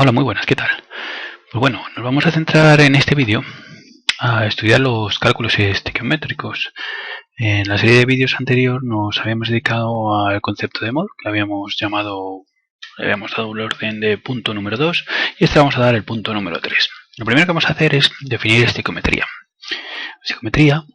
Hola, muy buenas, ¿qué tal? Pues bueno, nos vamos a centrar en este vídeo a estudiar los cálculos estequiométricos. En la serie de vídeos anterior nos habíamos dedicado al concepto de mod, que le habíamos dado el orden de punto número 2 y este vamos a dar el punto número 3. Lo primero que vamos a hacer es definir estequiometría. Estequiometría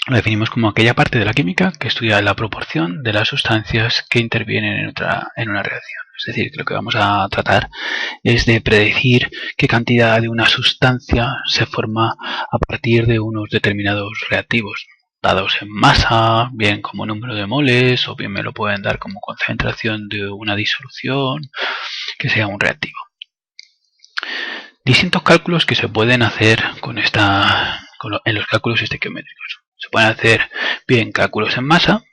lo definimos como aquella parte de la química que estudia la proporción de las sustancias que intervienen en una reacción. Es decir, que lo que vamos a tratar es de predecir qué cantidad de una sustancia se forma a partir de unos determinados reactivos, dados en masa, bien como número de moles, o bien me lo pueden dar como concentración de una disolución, que sea un reactivo. Distintos cálculos que se pueden hacer en los cálculos estequiométricos. Se pueden hacer bien cálculos en masa,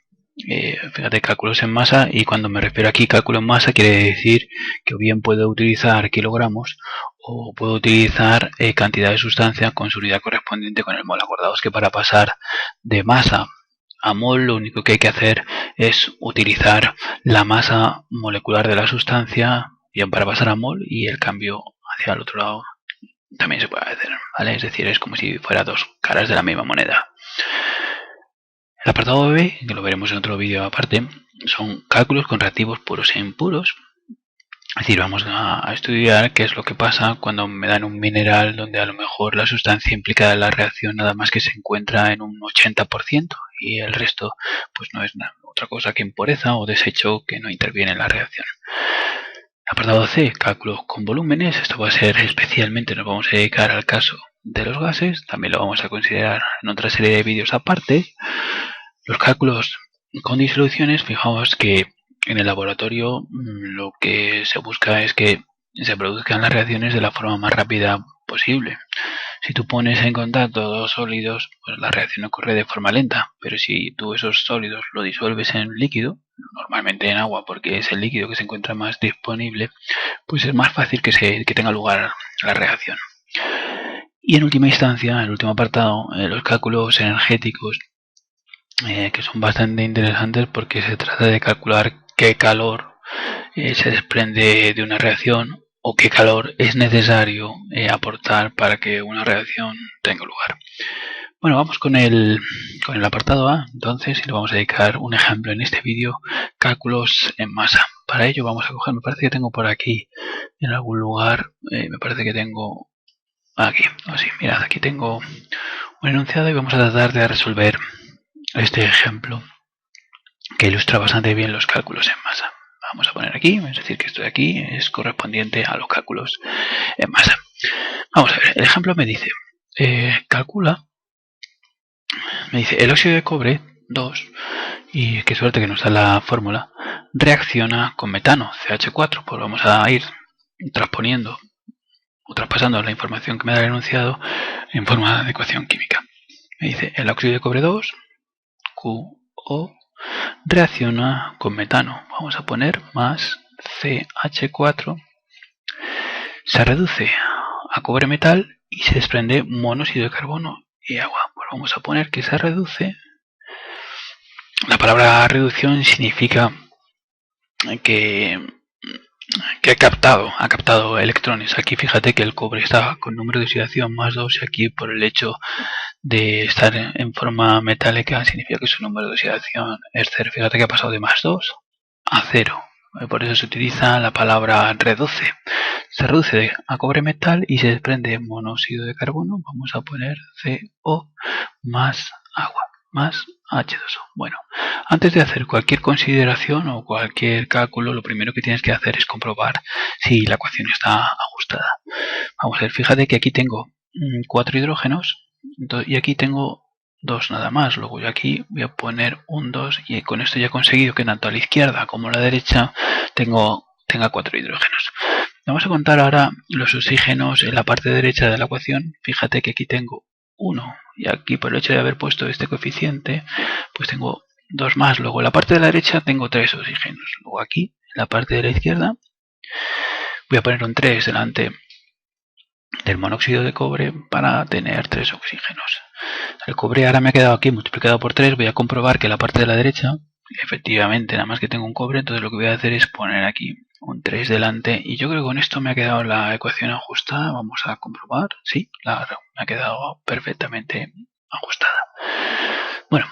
fíjate, cálculos en masa, y cuando me refiero aquí cálculo en masa quiere decir que o bien puedo utilizar kilogramos o puedo utilizar cantidad de sustancia con su unidad correspondiente con el mol. Acordaos que para pasar de masa a mol lo único que hay que hacer es utilizar la masa molecular de la sustancia bien para pasar a mol, y el cambio hacia el otro lado también se puede hacer, ¿vale? Es decir, es como si fuera dos caras de la misma moneda. El apartado B, que lo veremos en otro vídeo aparte, son cálculos con reactivos puros e impuros. Es decir, vamos a estudiar qué es lo que pasa cuando me dan un mineral donde a lo mejor la sustancia implicada en la reacción nada más que se encuentra en un 80% y el resto pues no es otra cosa que impureza o desecho que no interviene en la reacción. Apartado C, cálculos con volúmenes. Esto va a ser especialmente, nos vamos a dedicar al caso de los gases. También lo vamos a considerar en otra serie de vídeos aparte. Los cálculos con disoluciones, fijaos que en el laboratorio lo que se busca es que se produzcan las reacciones de la forma más rápida posible. Si tú pones en contacto dos sólidos, pues la reacción ocurre de forma lenta, pero si tú esos sólidos lo disuelves en líquido, normalmente en agua porque es el líquido que se encuentra más disponible, pues es más fácil que tenga lugar la reacción. Y en última instancia, en el último apartado, los cálculos energéticos, que son bastante interesantes porque se trata de calcular qué calor se desprende de una reacción o qué calor es necesario aportar para que una reacción tenga lugar. Bueno, vamos con el apartado A, entonces, y le vamos a dedicar un ejemplo en este vídeo, cálculos en masa. Para ello vamos a coger, me parece que tengo por aquí en algún lugar, me parece que tengo aquí, así, mirad, aquí tengo un enunciado y vamos a tratar de resolver este ejemplo que ilustra bastante bien los cálculos en masa. Vamos a poner aquí, es decir, que esto de aquí es correspondiente a los cálculos en masa. Vamos a ver, el ejemplo me dice, calcula, me dice el óxido de cobre 2, y qué suerte que nos da la fórmula, reacciona con metano, CH4. Pues vamos a ir transponiendo o traspasando la información que me da el enunciado en forma de ecuación química. Me dice el óxido de cobre 2, QO, reacciona con metano. Vamos a poner más CH4. Se reduce a cobre metal y se desprende monóxido de carbono y agua. Pues vamos a poner que se reduce. La palabra reducción significa que ha captado electrones. Aquí fíjate que el cobre está con número de oxidación más 2 y aquí por el hecho de estar en forma metálica significa que su número de oxidación es 0. Fíjate que ha pasado de más 2 a 0. Por eso se utiliza la palabra reduce. Se reduce a cobre metal y se desprende monóxido de carbono. Vamos a poner CO más agua más H2O. Bueno, antes de hacer cualquier consideración o cualquier cálculo, lo primero que tienes que hacer es comprobar si la ecuación está ajustada. Vamos a ver, fíjate que aquí tengo 4 hidrógenos y aquí tengo 2 nada más. Luego yo aquí voy a poner un 2 y con esto ya he conseguido que tanto a la izquierda como a la derecha tenga 4 hidrógenos. Vamos a contar ahora los oxígenos en la parte derecha de la ecuación. Fíjate que aquí tengo 1 y aquí por el hecho de haber puesto este coeficiente pues tengo 2 más. Luego en la parte de la derecha tengo 3 oxígenos. Luego aquí en la parte de la izquierda voy a poner un 3 delante del monóxido de cobre para tener 3 oxígenos. El cobre ahora me ha quedado aquí multiplicado por 3. Voy a comprobar que la parte de la derecha efectivamente nada más que tengo un cobre, entonces lo que voy a hacer es poner aquí un 3 delante, y yo creo que con esto me ha quedado la ecuación ajustada. Vamos a comprobar. Sí, me ha quedado perfectamente ajustada. Bueno,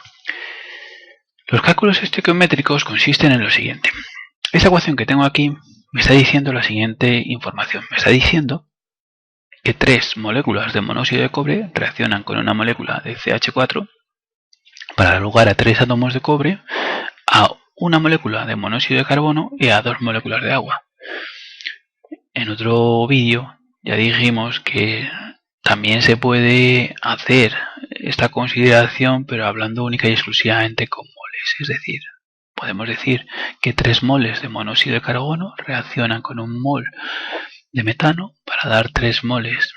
los cálculos estequiométricos consisten en lo siguiente. Esta ecuación que tengo aquí me está diciendo la siguiente información. Me está diciendo que 3 moléculas de monóxido de cobre reaccionan con una molécula de CH4 para dar lugar a 3 átomos de cobre, a una molécula de monóxido de carbono y a 2 moléculas de agua. En otro vídeo ya dijimos que también se puede hacer esta consideración, pero hablando única y exclusivamente con moles. Es decir, podemos decir que 3 moles de monóxido de carbono reaccionan con un mol de metano para dar 3 moles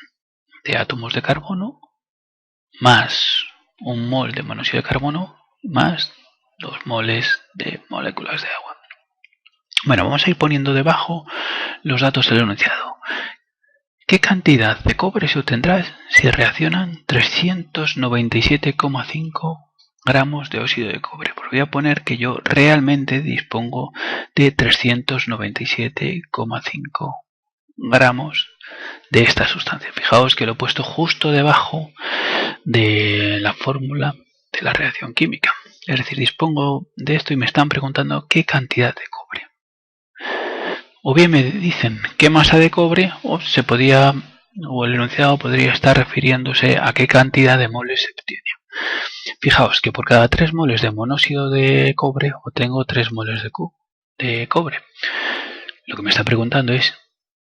de átomos de carbono más un mol de monóxido de carbono más 2 moles de moléculas de agua. Bueno, vamos a ir poniendo debajo los datos del enunciado. ¿Qué cantidad de cobre se obtendrá si reaccionan 397,5 gramos de óxido de cobre? Pues voy a poner que yo realmente dispongo de 397,5 gramos de esta sustancia. Fijaos que lo he puesto justo debajo de la fórmula de la reacción química. Es decir, dispongo de esto y me están preguntando qué cantidad de cobre. O bien me dicen qué masa de cobre, o el enunciado podría estar refiriéndose a qué cantidad de moles se obtiene. Fijaos que por cada 3 moles de monóxido de cobre obtengo 3 moles de cobre. Lo que me está preguntando es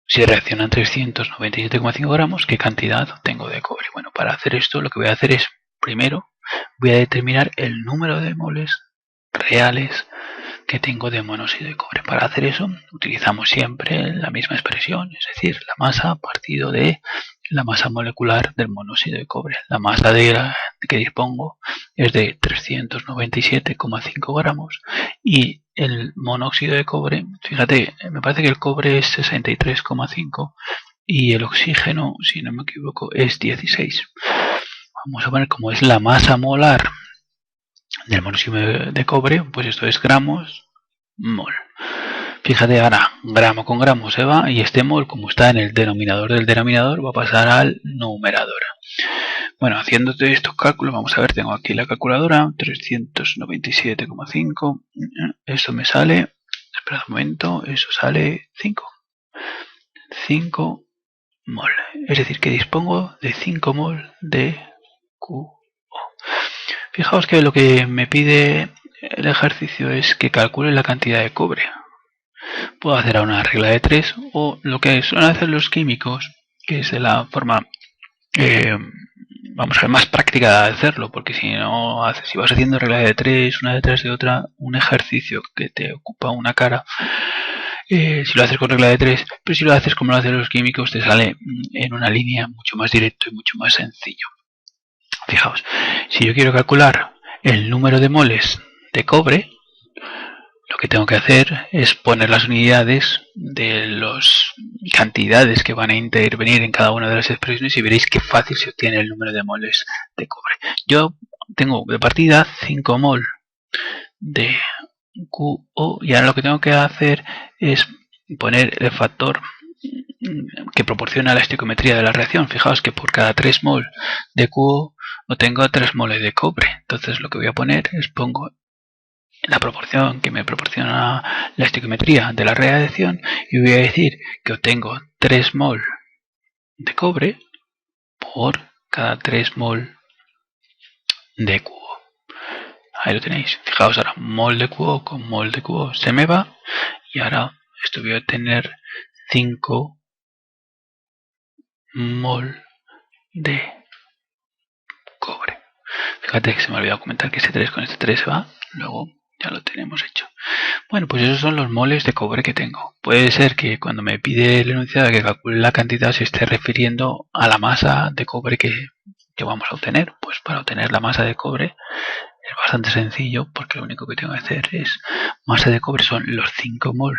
si reaccionan 397,5 gramos, ¿qué cantidad obtengo de cobre? Bueno, para hacer esto lo que voy a hacer es, primero, voy a determinar el número de moles reales que tengo de monóxido de cobre. Para hacer eso utilizamos siempre la misma expresión, es decir, la masa partido de la masa molecular del monóxido de cobre. La masa que dispongo es de 397,5 gramos y el monóxido de cobre, fíjate, me parece que el cobre es 63,5 y el oxígeno, si no me equivoco, es 16. Vamos a poner como es la masa molar del monóxido de cobre, pues esto es gramos mol. Fíjate, ahora gramo con gramo se va y este mol, como está en el denominador del denominador, va a pasar al numerador. Bueno, haciendo estos cálculos, vamos a ver, tengo aquí la calculadora, 397,5, eso me sale, espera un momento, eso sale 5 mol, es decir, que dispongo de 5 mol de QO. Fijaos que lo que me pide el ejercicio es que calcule la cantidad de cobre. Puedo hacer a una regla de 3 o lo que suelen hacer los químicos, que es de la forma vamos a ver, más práctica de hacerlo, porque si vas haciendo regla de 3 una detrás de otra, un ejercicio que te ocupa una cara, si lo haces con regla de 3, pero si lo haces como lo hacen los químicos, te sale en una línea mucho más directo y mucho más sencillo. Fijaos, si yo quiero calcular el número de moles de cobre, lo que tengo que hacer es poner las unidades de las cantidades que van a intervenir en cada una de las expresiones y veréis qué fácil se obtiene el número de moles de cobre. Yo tengo de partida 5 mol de QO y ahora lo que tengo que hacer es poner el factor que proporciona la estequiometría de la reacción. Fijaos que por cada 3 mol de QO obtengo 3 moles de cobre. Entonces lo que voy a poner es pongo la proporción que me proporciona la estequiometría de la reacción y voy a decir que obtengo 3 mol de cobre por cada 3 mol de QO. Ahí lo tenéis. Fijaos ahora, mol de QO con mol de QO se me va y ahora esto voy a obtener 5 mol de cobre. Fíjate que se me ha olvidado comentar que este 3 con este 3 se va, luego ya lo tenemos hecho. Bueno, pues esos son los moles de cobre que tengo. Puede ser que cuando me pide el enunciado que calcule la cantidad se esté refiriendo a la masa de cobre que vamos a obtener. Pues para obtener la masa de cobre es bastante sencillo porque lo único que tengo que hacer es masa de cobre son los 5 mol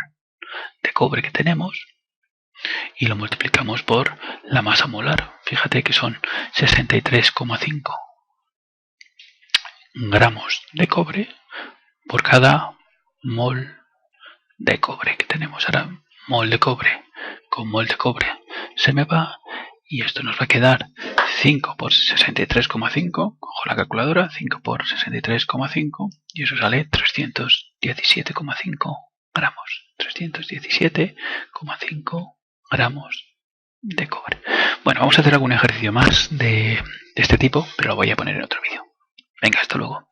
de cobre que tenemos y lo multiplicamos por la masa molar. Fíjate que son 63,5 gramos de cobre por cada mol de cobre que tenemos. Ahora mol de cobre con mol de cobre se me va y esto nos va a quedar 5 por 63,5. Cojo la calculadora, 5 por 63,5 y eso sale 317,5 gramos. 317,5 gramos de cobre. Bueno, vamos a hacer algún ejercicio más de este tipo, pero lo voy a poner en otro vídeo. Venga, hasta luego.